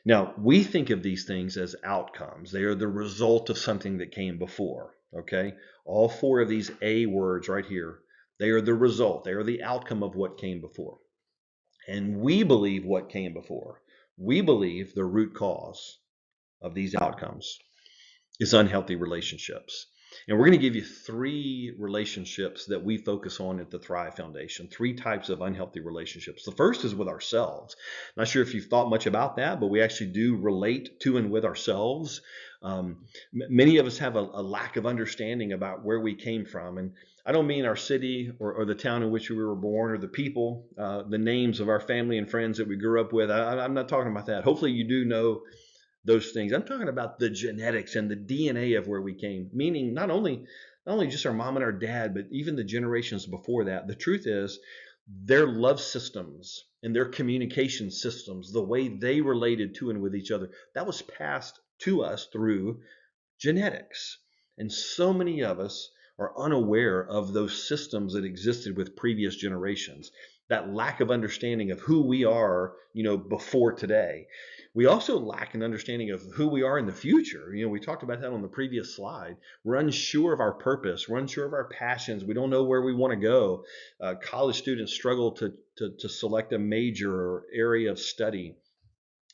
Now, we think of these things as outcomes. They are the result of something that came before, okay? All four of these A words right here, they are the result. They are the outcome of what came before. And we believe what came before. We believe the root cause of these outcomes is unhealthy relationships. And we're going to give you three relationships that we focus on at the Thrive Foundation, three types of unhealthy relationships. The first is with ourselves. Not sure if you've thought much about that, but we actually do relate to and with ourselves. Many of us have a lack of understanding about where we came from. And I don't mean our city or the town in which we were born or the people, the names of our family and friends that we grew up with. I'm not talking about that. Hopefully you do know those things. I'm talking about the genetics and the DNA of where we came, meaning not only just our mom and our dad, but even the generations before that. The truth is, their love systems and their communication systems, the way they related to and with each other, that was passed to us through genetics. And so many of us are unaware of those systems that existed with previous generations. That lack of understanding of who we are, before today. We also lack an understanding of who we are in the future. We talked about that on the previous slide. We're unsure of our purpose. We're unsure of our passions. We don't know where we want to go. College students struggle to select a major or area of study.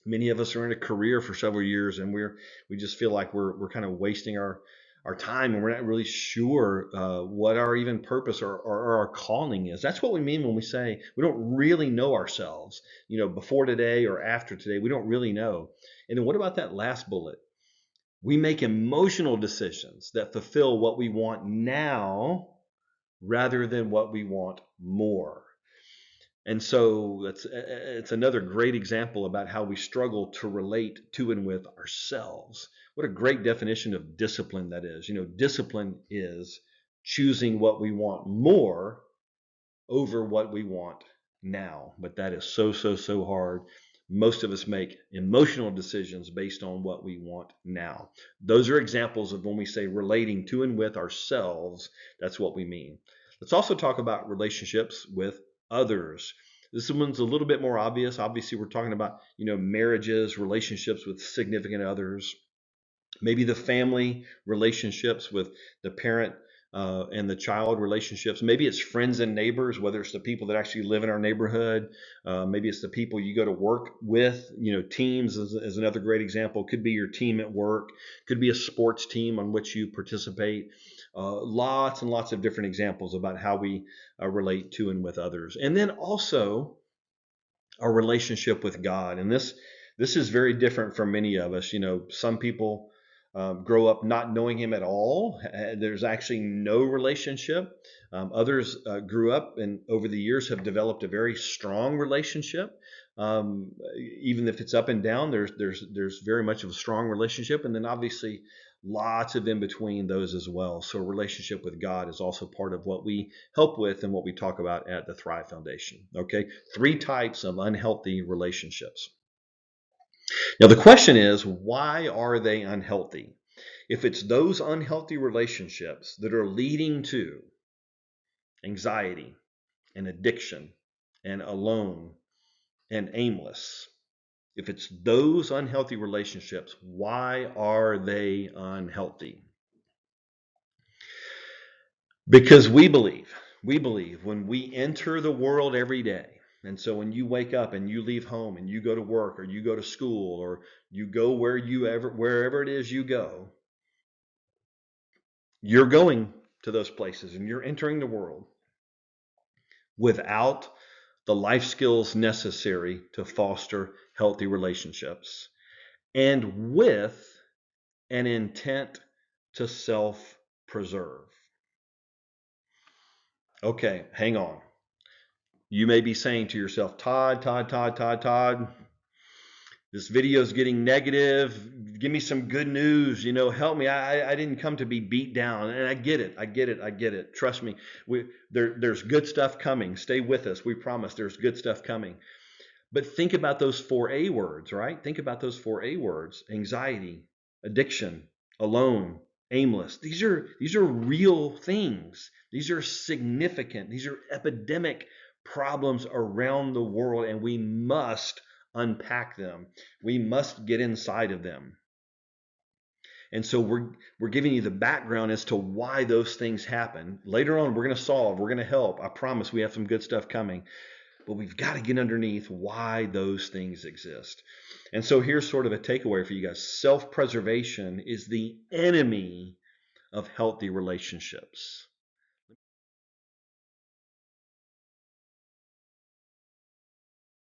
Many of us are in a career for several years, and we just feel like we're kind of wasting our time, and we're not really sure what our even purpose or our calling is. That's what we mean when we say we don't really know ourselves. Before today or after today, we don't really know. And then what about that last bullet? We make emotional decisions that fulfill what we want now rather than what we want more. And so it's another great example about how we struggle to relate to and with ourselves. What a great definition of discipline that is. Discipline is choosing what we want more over what we want now. But that is so hard. Most of us make emotional decisions based on what we want now. Those are examples of when we say relating to and with ourselves, that's what we mean. Let's also talk about relationships with others. This one's a little bit more obvious. Obviously, we're talking about, marriages, relationships with significant others, maybe the family relationships with the parent and the child relationships. Maybe it's friends and neighbors, whether it's the people that actually live in our neighborhood. Maybe it's the people you go to work with. Teams is another great example. Could be your team at work. Could be a sports team on which you participate. Lots and lots of different examples about how we relate to and with others. And then also our relationship with God. And this is very different from many of us. Some people grow up not knowing him at all. There's actually no relationship. Others grew up and over the years have developed a very strong relationship. Even if it's up and down, there's very much of a strong relationship. And then obviously lots of in between those as well. So a relationship with God is also part of what we help with and what we talk about at the Thrive Foundation. Okay, three types of unhealthy relationships. Now, the question is, why are they unhealthy? If it's those unhealthy relationships that are leading to anxiety and addiction and alone and aimless, if it's those unhealthy relationships, why are they unhealthy? Because we believe when we enter the world every day, and so when you wake up and you leave home and you go to work or you go to school or you go wherever it is you go, you're going to those places and you're entering the world without the life skills necessary to foster healthy relationships and with an intent to self-preserve. Okay, hang on. You may be saying to yourself, Todd, this video is getting negative. Give me some good news. Help me. I didn't come to be beat down. And I get it. Trust me. There's good stuff coming. Stay with us. We promise there's good stuff coming. But think about those 4 A words, right? Think about those 4 A words: anxiety, addiction, alone, aimless. These are real things. These are significant. These are epidemic problems around the world, and we must unpack them. We must get inside of them. And so we're giving you the background as to why those things happen. Later on, we're going to solve, we're going to help. I promise we have some good stuff coming. But we've got to get underneath why those things exist. And so here's sort of a takeaway for you guys. Self-preservation is the enemy of healthy relationships.